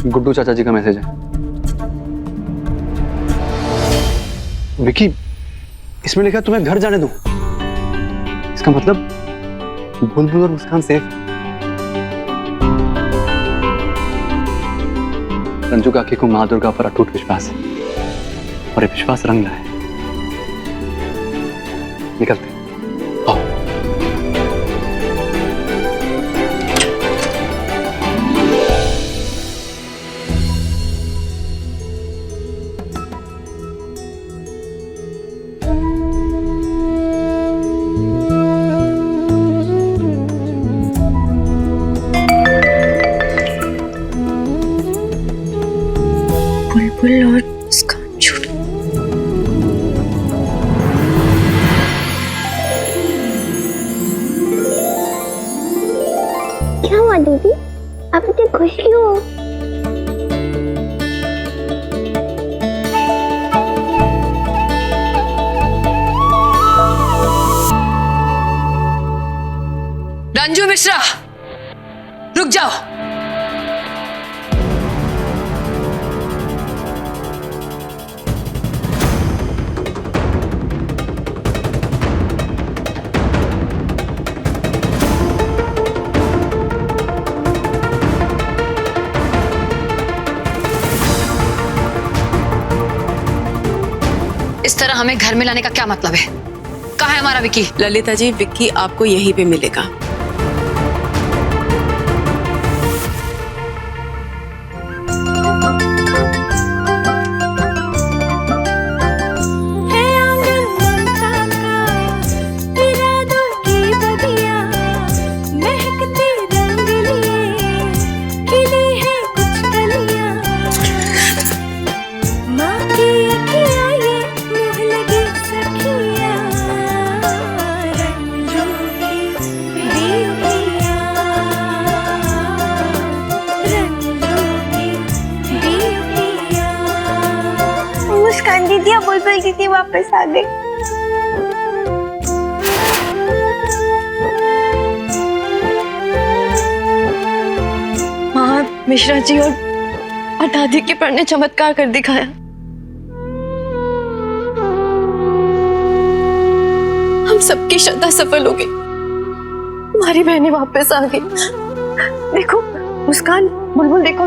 गुड्डू चाचा जी का मैसेज है। विकी, इसमें लिखा तुम्हें घर जाने दूं। इसका मतलब बुलबुल और मुस्कान सेफ। रंजू काकी को माँ दुर्गा पर अटूट विश्वास है और ये विश्वास रंग लाए। निकलते हैं। आओ। बुलबुल और मुस्कान छूट। क्या हुआ दीदी, आप इतनी खुश क्यों हो? रंजू मिश्रा, रुक जाओ। इस तरह हमें घर में लाने का क्या मतलब है? कहाँ है हमारा विकी? ललिता जी, विक्की आपको यहीं पे मिलेगा। मुस्कान दीदी और बुलबुल दीदी वापस आ गई। माँ, मिश्रा जी और दादी के पर ने चमत्कार कर दिखाया। हम सबकी श्रद्धा सफल हो गई। हमारी बहनें वापस आ गई। देखो मुस्कान, बुलबुल, देखो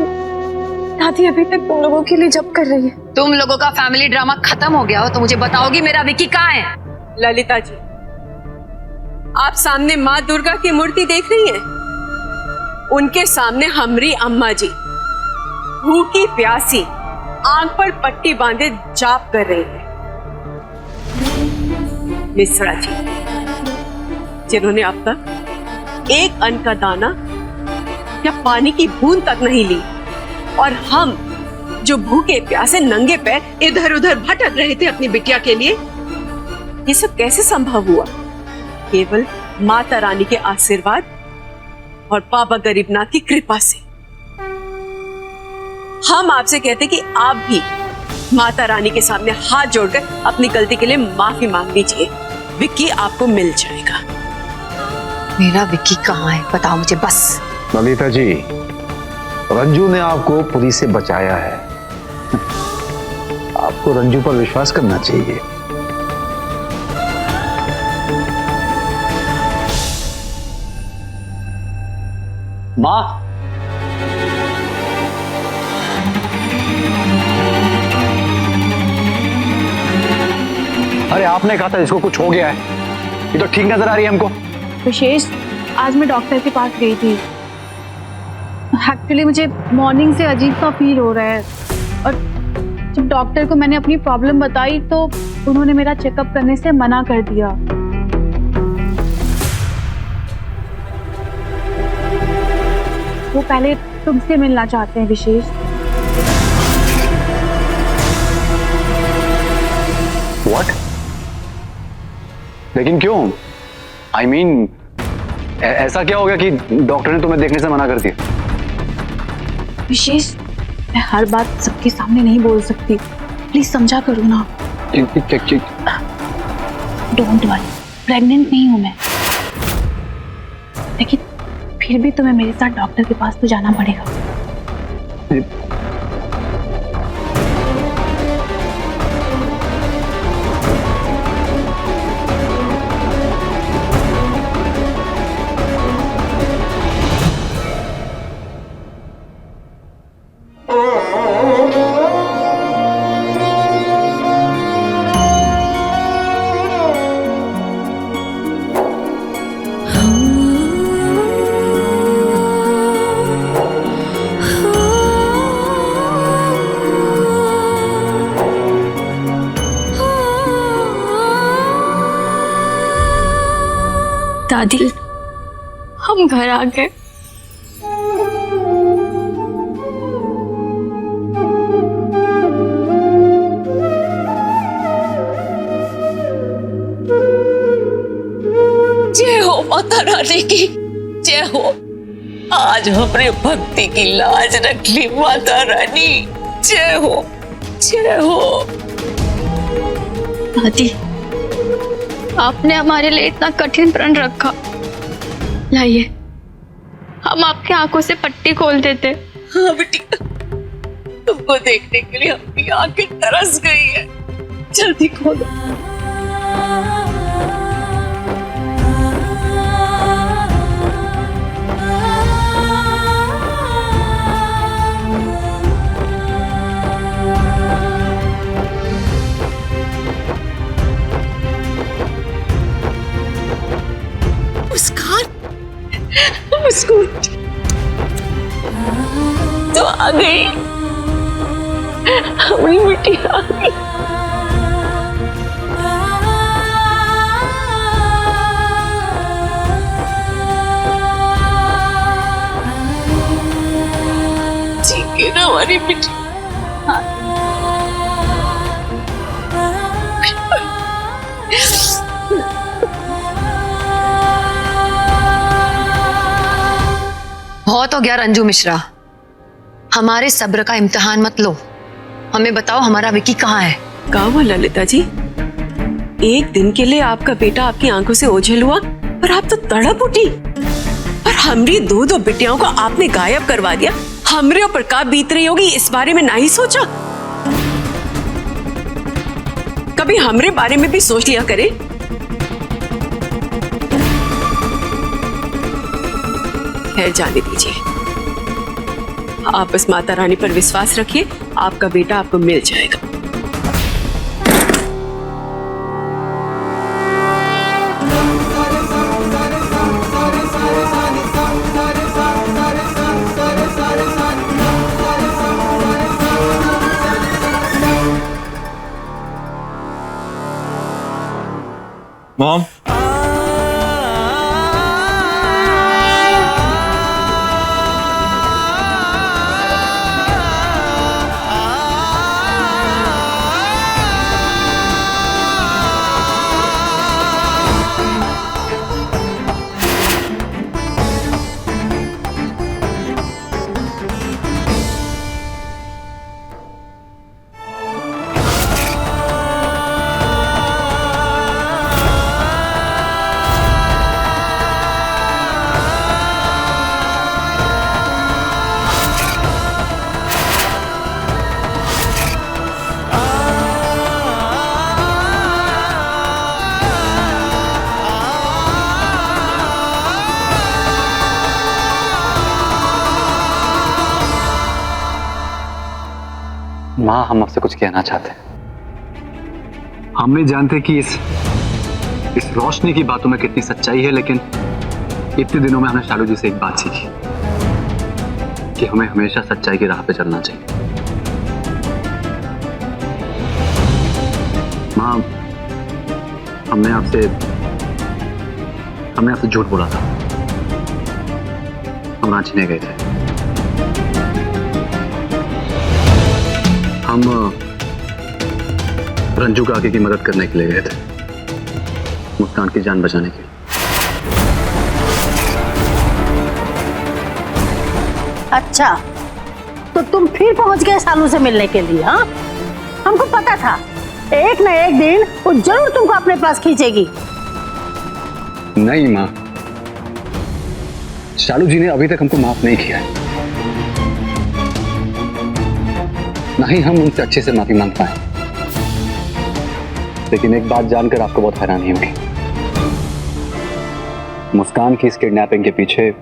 दादी अभी तक तुम लोगों के लिए जप कर रही है। तुम लोगों का फैमिली ड्रामा खत्म हो गया हो तो मुझे बताओगी मेरा विकी कहाँ है? ललिता जी, आप सामने माँ दुर्गा की मूर्ति देख रही हैं? उनके सामने हमारी अम्मा जी भूखी प्यासी आंख पर पट्टी बांधे जाप कर रही है। मिश्रा जी, जिन्होंने अब तक एक अन्न का दाना या पानी की बूंद तक नहीं ली, और हम जो भूखे प्यासे नंगे पैर इधर उधर भटक रहे थे अपनी बिटिया के लिए, ये सब कैसे संभव हुआ? केवल माता रानी के आशीर्वाद और बाबा गरीबनाथ की कृपा से। हम आपसे कहते कि आप भी माता रानी के सामने हाथ जोड़कर अपनी गलती के लिए माफी मांग लीजिए। विक्की आपको मिल जाएगा। मेरा विकी कहाँ है बताओ मुझे बस। ललिता जी, रंजू ने आपको पुलिस से बचाया है। आपको रंजू पर विश्वास करना चाहिए। माँ, अरे आपने कहा था इसको कुछ हो गया है। ये तो ठीक नजर आ रही है हमको। विशेष, आज मैं डॉक्टर के पास गई थी। एक्चुअली मुझे मॉर्निंग से अजीब सा फील हो रहा है, और जब डॉक्टर को मैंने अपनी प्रॉब्लम बताई तो उन्होंने मेरा चेकअप करने से मना कर दिया। वो पहले तुमसे मिलना चाहते हैं विशेष। What? लेकिन क्यों? I mean, ऐसा क्या हो गया कि डॉक्टर ने तुम्हें देखने से मना कर दिया? विशेष, मैं हर बात सबके सामने नहीं बोल सकती, प्लीज समझा करो ना। डोंट वरी, प्रेग्नेंट नहीं हूं मैं, लेकिन फिर भी तुम्हें मेरे साथ डॉक्टर के पास तो जाना पड़ेगा। दादी, हम घर आ गए। जय हो माता रानी की, जय हो। आज हमने भक्ति की लाज रख ली माता रानी। जय हो, जय हो। दादी, आपने हमारे लिए इतना कठिन प्रण रखा। लाइए, हम आपकी आंखों से पट्टी खोल देते। हाँ बिटिया, तुमको देखने के लिए अपनी आंखें तरस गई है। जल्दी खोलो। उसको तो आ गई, हमारी बेटी आ गई। ठीक है ना हमारी बेटी? बहुत हो गया रंजू मिश्रा, हमारे सब्र का इम्तिहान मत लो। हमें बताओ हमारा विकी कहाँ है? कहाँ हुआ ललिता जी? एक दिन के लिए आपका बेटा आपकी आंखों से ओझल हुआ और आप तो तड़प उठी। और हमरी दो बेटियों को आपने गायब करवा दिया। हमरे ऊपर का बीत रही होगी इस बारे में नहीं सोचा? कभी हमरे बारे में भी सोच लिया करे। खैर जाने दीजिए, आप बस माता रानी पर विश्वास रखिए, आपका बेटा आपको मिल जाएगा। मॉम, माँ, हम आपसे कुछ कहना चाहते हैं। हम नहीं जानते कि इस रोशनी की बातों में कितनी सच्चाई है, लेकिन इतने दिनों में हमने शालू जी से एक बात सीखी कि हमें हमेशा सच्चाई की राह पे चलना चाहिए। माँ, हमने आपसे झूठ बोला था। हम रांची नहीं गए थे। हम रंजू काकी की मदद करने के लिए गए थे, मुस्कान की जान बचाने के लिए। अच्छा, तो तुम फिर पहुंच गए शालू से मिलने के लिए? हाँ, हमको पता था एक न एक दिन वो जरूर तुमको अपने पास खींचेगी। नहीं माँ, शालू जी ने अभी तक हमको माफ नहीं किया है, ना ही हम उनसे अच्छे से माफी मांग पाए। लेकिन एक बात जानकर आपको बहुत हैरानी होगी, मुस्कान की इस किडनैपिंग के पीछे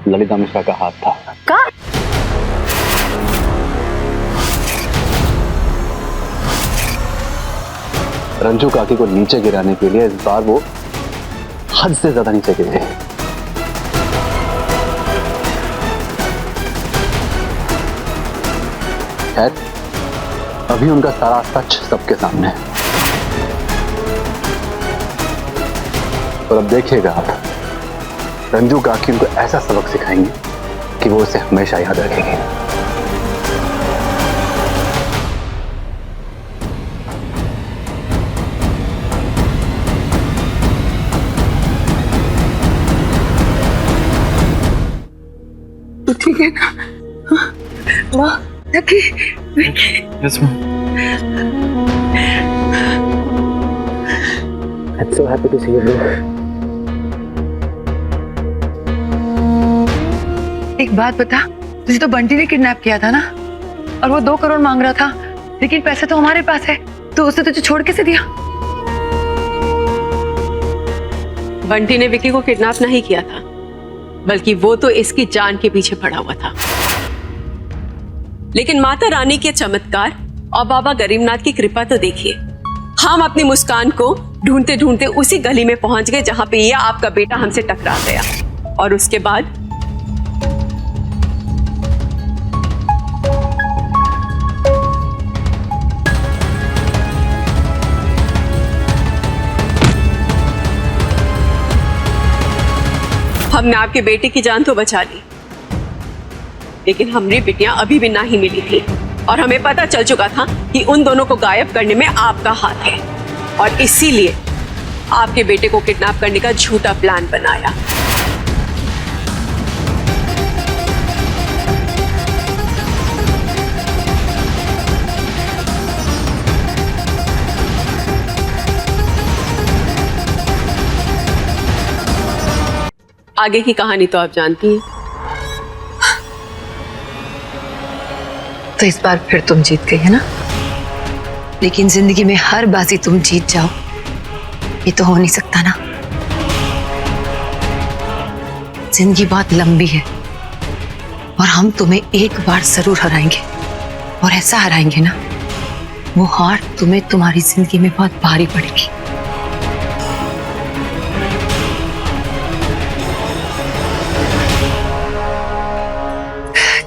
ललिता मिश्रा का हाथ था। का? रंजू काकी को नीचे गिराने के लिए इस बार वो हद से ज्यादा नीचे गिरे। खैर, अभी उनका सारा सच सबके सामने है। और अब देखिएगा आप, रंजू काकी उनको ऐसा सबक सिखाएंगे कि वो उसे हमेशा याद रखेंगे। तो ठीक है ना? माँ, lucky, Yes, mom. I'm so happy to see you, bro. एक बात बता, तुझे तो बंटी ने किडनैप किया था ना, और वो 2 करोड़ मांग रहा था, लेकिन पैसे तो हमारे पास है, तो उसने तुझे छोड़ कैसे दिया? बंटी ने विकी को किडनैप नहीं किया था, बल्कि वो तो इसकी जान के पीछे पड़ा हुआ था। लेकिन माता रानी के चमत्कार और बाबा गरीबनाथ की कृपा तो देखिए, हम अपनी मुस्कान को ढूंढते ढूंढते उसी गली में पहुंच गए जहां पे ये आपका बेटा हमसे टकरा गया, और उसके बाद हमने आपके बेटे की जान तो बचा ली, लेकिन हमारी बिटियां अभी भी नहीं मिली थी, और हमें पता चल चुका था कि उन दोनों को गायब करने में आपका हाथ है, और इसीलिए आपके बेटे को किडनैप करने का झूठा प्लान बनाया। आगे की कहानी तो आप जानती हैं। तो इस बार फिर तुम जीत गई है ना, लेकिन जिंदगी में हर बाजी तुम जीत जाओ, ये तो हो नहीं सकता ना। जिंदगी बहुत लंबी है, और हम तुम्हें एक बार जरूर हराएंगे, और ऐसा हराएंगे ना, वो हार तुम्हें तुम्हारी जिंदगी में बहुत भारी पड़ेगी।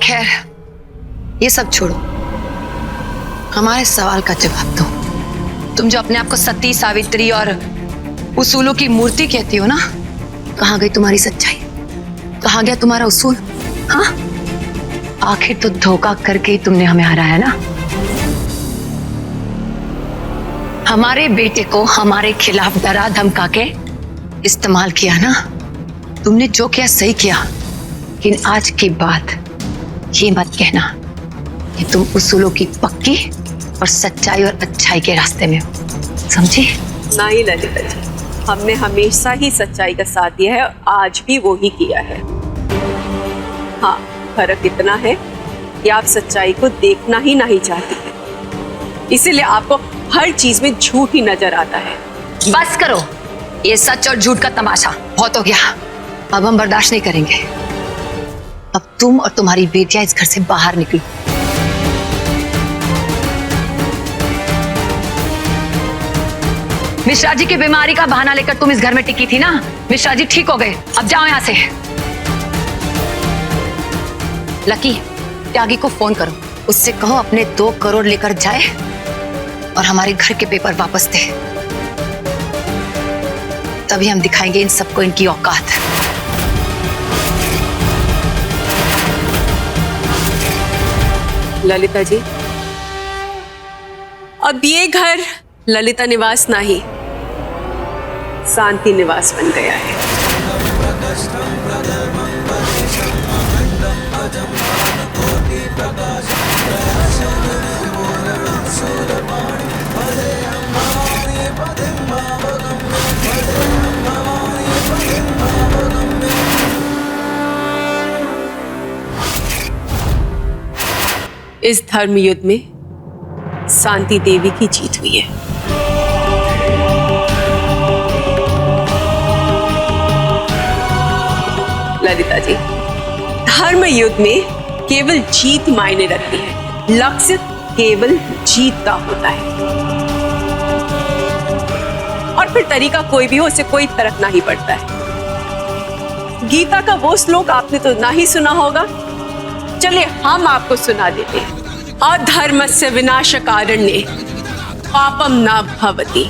खैर, ये सब छोड़ो, हमारे सवाल का जवाब दो। तुम जो अपने आप को सती, सावित्री और उसूलों की मूर्ति कहती हो ना, कहाँ गई तुम्हारी सच्चाई? कहाँ गया तुम्हारा उसूल? हाँ, आखिर तो धोखा करके ही तुमने हमें हराया ना। हमारे बेटे को हमारे खिलाफ डरा धमका के इस्तेमाल किया ना। तुमने जो किया सही किया, लेकिन आज के बाद ये मत कहना कि तुम उसूलों की पक्की और सच्चाई और अच्छाई के रास्ते में हो, समझी? नहीं ललिता जी, हमने हमेशा ही सच्चाई का साथ दिया है, और आज भी वो ही किया है। हाँ, फर्क इतना है कि आप सच्चाई को देखना ही नहीं चाहती है, इसीलिए आपको हर चीज में झूठ ही नजर आता है। बस करो, ये सच और झूठ का तमाशा बहुत हो गया। अब हम बर्दाश्त नहीं करेंगे। अब तुम और तुम्हारी बेटियां इस घर से बाहर निकलो। मिश्रा जी की बीमारी का बहाना लेकर तुम इस घर में टिकी थी ना। मिश्रा जी ठीक हो गए, अब जाओ यहां से। लकी, त्यागी को फोन करो, उससे कहो अपने 2 करोड़ लेकर जाए और हमारे घर के पेपर वापस दे। तभी हम दिखाएंगे इन सबको इनकी औकात। ललिता जी, अब ये घर ललिता निवास नहीं, शांति निवास बन गया है। इस धर्म युद्ध में शांति देवी की जीत हुई है। ललिता जी, धर्म युद्ध में केवल जीत मायने रखती है, लक्ष्य केवल जीत का होता है, और फिर तरीका कोई भी हो, उससे कोई फर्क नहीं पड़ता है। गीता का वो श्लोक आपने तो ना ही सुना होगा, चलिए हम आपको सुना देते हैं। अधर्मस्य विनाशकारण्ये पापम न भवति।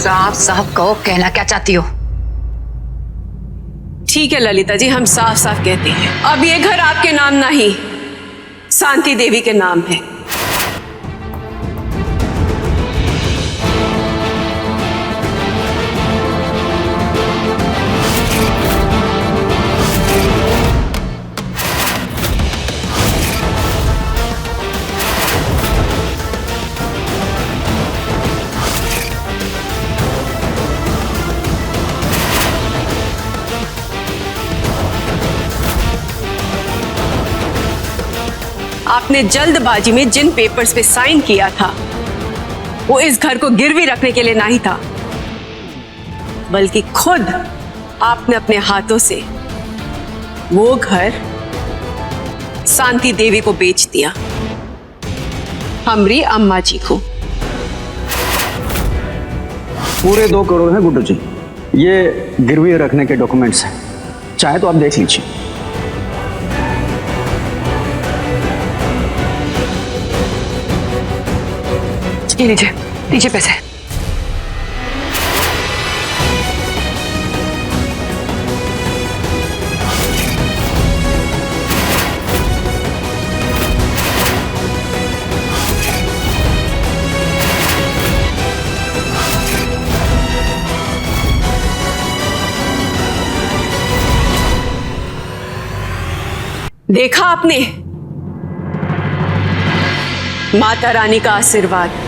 साफ साफ कहो, कहना क्या चाहती हो? ठीक है ललिता जी, हम साफ साफ कहते हैं, अब ये घर आपके नाम नहीं, शांति देवी के नाम है। आपने जल्दबाजी में जिन पेपर्स पे साइन किया था वो इस घर को गिरवी रखने के लिए नहीं था, बल्कि खुद आपने अपने हाथों से वो घर शांति देवी को बेच दिया, हमरी अम्मा जी को। पूरे 2 करोड़ हैं गुड्डू जी, ये गिरवी रखने के डॉक्यूमेंट्स हैं, चाहे तो आप देख लीजिए। ये लीजिए, लीजिए पैसे। देखा आपने माता रानी का आशीर्वाद।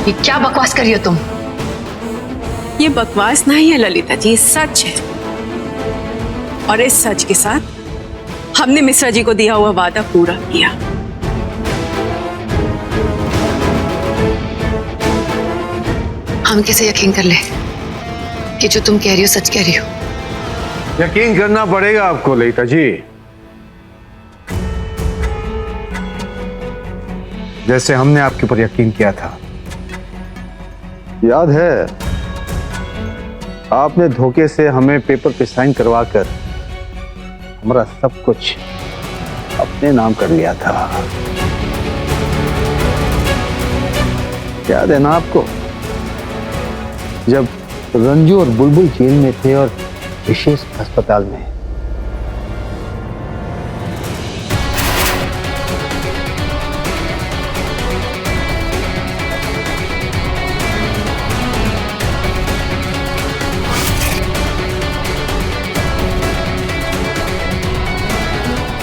ये क्या बकवास कर रही हो तुम? ये बकवास नहीं है ललिता जी, सच है। और इस सच के साथ हमने मिश्रा जी को दिया हुआ वादा पूरा किया। हम कैसे यकीन कर ले कि जो तुम कह रही हो सच कह रही हो? यकीन करना पड़ेगा आपको ललिता जी। जैसे हमने आपके ऊपर यकीन किया था। याद है, आपने धोखे से हमें पेपर पे साइन करवा कर हमारा सब कुछ अपने नाम कर लिया था। याद है ना आपको, जब रंजू और बुलबुल जेल में थे और विशेष अस्पताल में?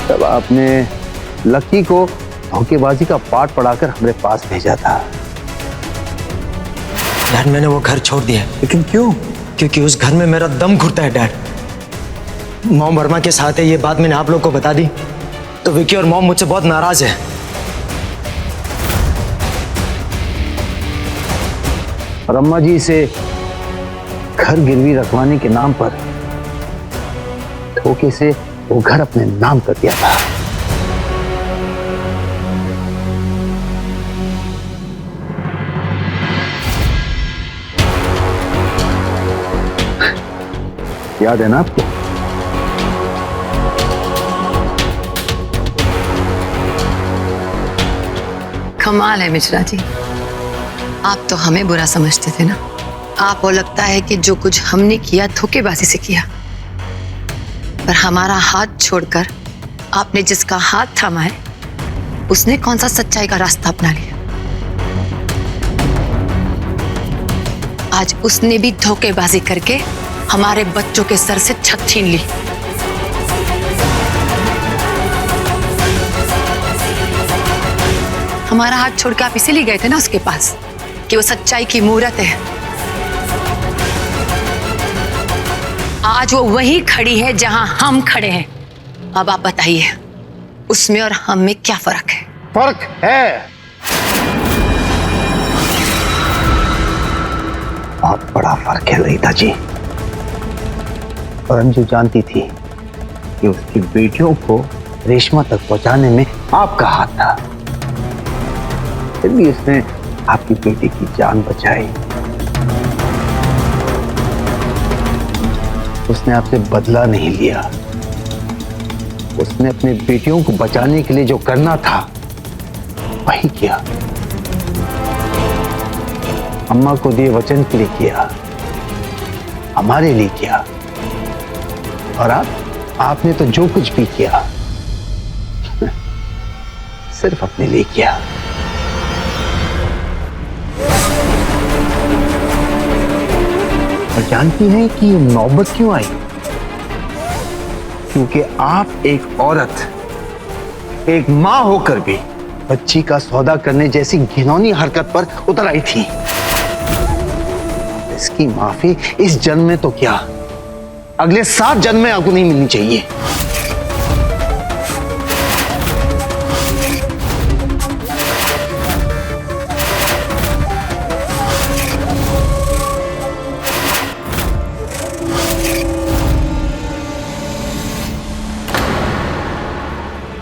तब आपने लकी को धोखेबाजी का पाठ पढ़ाकर हमारे पास भेजा था। डैड, मैंने वो घर छोड़ दिया। लेकिन क्यों? क्योंकि उस घर में मेरा दम घुटता है डैड। मॉम वर्मा के साथ है, ये बात मैंने आप लोग को बता दी तो विकी और मॉम मुझसे बहुत नाराज है। और अम्मा जी से घर गिरवी रखवाने के नाम पर धोखे से वो घर अपने नाम कर दिया था। याद है ना आपको? कमाल है मिश्रा जी, आप तो हमें बुरा समझते थे ना। आपको लगता है कि जो कुछ हमने किया धोखेबाजी से किया, पर हमारा हाथ छोड़कर आपने जिसका हाथ थामा है उसने कौन सा सच्चाई का रास्ता अपना लिया। आज उसने भी धोखेबाजी करके हमारे बच्चों के सर से छत छीन ली। हमारा हाथ छोड़ के आप इसीलिए गए थे ना उसके पास कि वो सच्चाई की मूरत है। आज वो वही खड़ी है जहां हम खड़े हैं। अब आप बताइए, उसमें और हम में क्या फर्क है? फर्क है, बहुत बड़ा फर्क है ललिता जी। और अंजू जानती थी कि उसकी बेटियों को रेशमा तक पहुंचाने में आपका हाथ था, फिर भी उसने आपकी बेटी की जान बचाई। उसने आपसे बदला नहीं लिया। उसने अपने बेटियों को बचाने के लिए जो करना था वही किया। अम्मा को दिए वचन के लिए किया, हमारे लिए किया। और आपने तो जो कुछ भी किया सिर्फ अपने लिए किया। और जानती हैं कि ये नौबत क्यों आई? क्योंकि आप एक औरत, एक मां होकर भी बच्ची का सौदा करने जैसी घिनौनी हरकत पर उतर आई थी। इसकी माफी इस जन्म में तो क्या, अगले 7 जन्म में आपको नहीं मिलनी चाहिए।